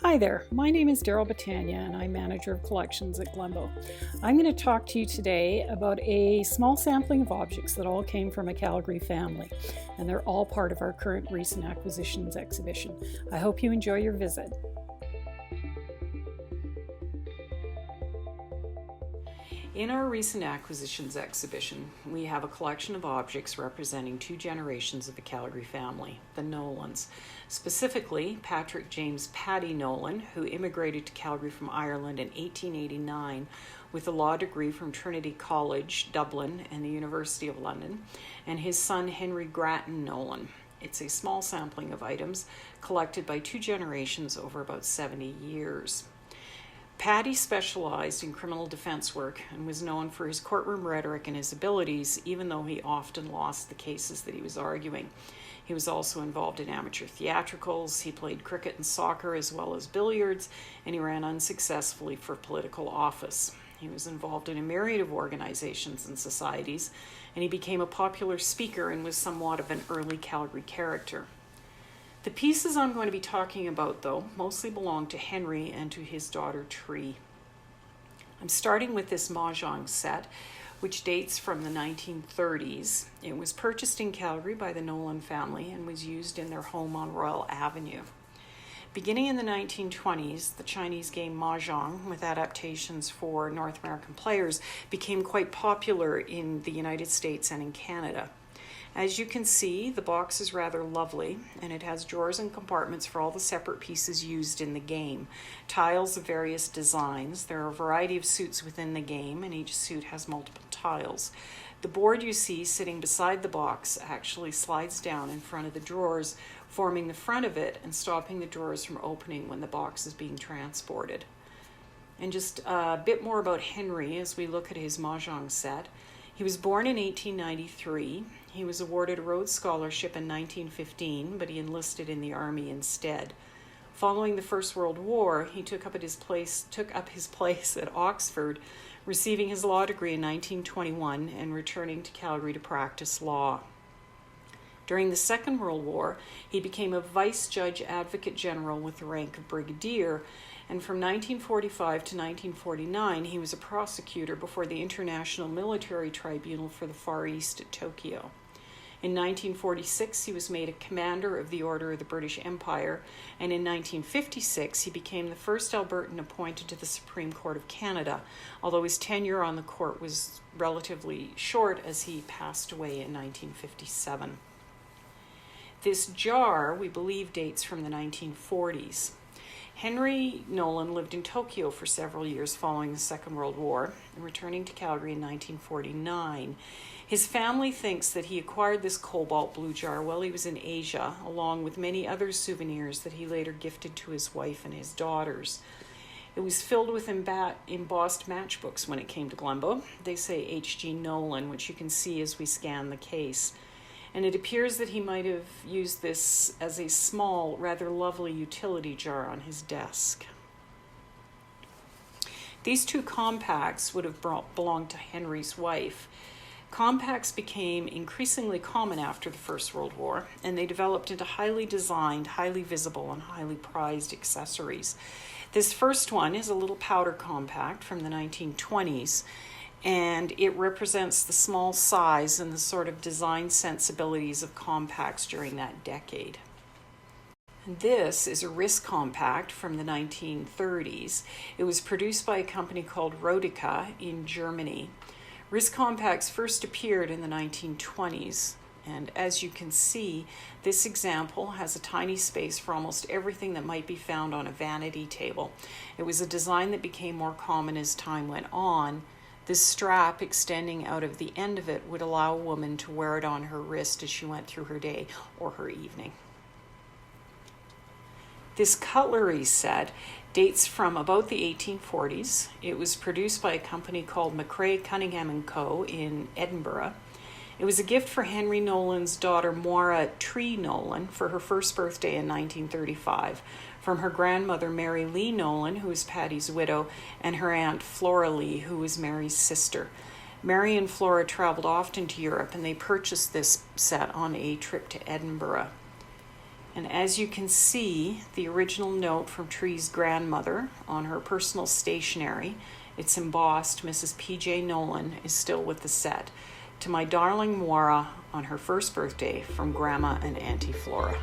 Hi there, my name is Daryl Batania and I'm Manager of Collections at Glenbow. I'm going to talk to you today about a small sampling of objects that all came from a Cutlery family, and they're all part of our current recent acquisitions exhibition. I hope you enjoy your visit. In our recent acquisitions exhibition, we have a collection of objects representing two generations of the Cutlery family, the Nolans. Specifically, Patrick James Paddy Nolan, who immigrated to Calgary from Ireland in 1889 with a law degree from Trinity College, Dublin, and the University of London, and his son Henry Grattan Nolan. It's a small sampling of items collected by two generations over about 70 years. Paddy specialized in criminal defense work and was known for his courtroom rhetoric and his abilities, even though he often lost the cases that he was arguing. He was also involved in amateur theatricals, he played cricket and soccer as well as billiards, and he ran unsuccessfully for political office. He was involved in a myriad of organizations and societies, and he became a popular speaker and was somewhat of an early Calgary character. The pieces I'm going to be talking about, though, mostly belong to Henry and to his daughter Tree. I'm starting with this Mahjong Set, which dates from the 1930s. It was purchased in Calgary by the Nolan family and was used in their home on Royal Avenue. Beginning in the 1920s, the Chinese game Mahjong, with adaptations for North American players, became quite popular in the United States and in Canada. As you can see, the box is rather lovely, and it has drawers and compartments for all the separate pieces used in the game. Tiles of various designs. There are a variety of suits within the game, and each suit has multiple tiles. The board you see sitting beside the box actually slides down in front of the drawers, forming the front of it and stopping the drawers from opening when the box is being transported. And just a bit more about Henry as we look at his Mahjong Set. He was born in 1893. He was awarded a Rhodes Scholarship in 1915, but he enlisted in the Army instead. Following the First World War, he took up his place at Oxford, receiving his law degree in 1921 and returning to Calgary to practice law. During the Second World War, he became a Vice Judge Advocate General with the rank of Brigadier, and from 1945 to 1949, he was a prosecutor before the International Military Tribunal for the Far East at Tokyo. In 1946, he was made a Commander of the Order of the British Empire, and in 1956, he became the first Albertan appointed to the Supreme Court of Canada, although his tenure on the court was relatively short as he passed away in 1957. This jar, we believe, dates from the 1940s. Henry Nolan lived in Tokyo for several years following the Second World War, and returning to Calgary in 1949. His family thinks that he acquired this cobalt blue jar while he was in Asia, along with many other souvenirs that he later gifted to his wife and his daughters. It was filled with embossed matchbooks when it came to Glenbow. They say H.G. Nolan, which you can see as we scan the case. And it appears that he might have used this as a small, rather lovely utility jar on his desk. These two compacts would have belonged to Henry's wife. Compacts became increasingly common after the First World War, and they developed into highly designed, highly visible, and highly prized accessories. This first one is a little powder compact from the 1920s, and it represents the small size and the sort of design sensibilities of compacts during that decade. And this is a RISC Compact from the 1930s. It was produced by a company called Rodica in Germany. RISC Compacts first appeared in the 1920s, and as you can see, this example has a tiny space for almost everything that might be found on a vanity table. It was a design that became more common as time went on. This strap extending out of the end of it would allow a woman to wear it on her wrist as she went through her day or her evening. This cutlery set dates from about the 1840s. It was produced by a company called McRae Cunningham & Co. in Edinburgh. It was a gift for Henry Nolan's daughter Moira Tree Nolan for her first birthday in 1935 from her grandmother Mary Lee Nolan, who was Paddy's widow, and her aunt Flora Lee, who was Mary's sister. Mary and Flora traveled often to Europe, and they purchased this set on a trip to Edinburgh. And as you can see, the original note from Tree's grandmother on her personal stationery, it's embossed, Mrs. P.J. Nolan, is still with the set. To my darling Moira on her first birthday from Grandma and Auntie Flora.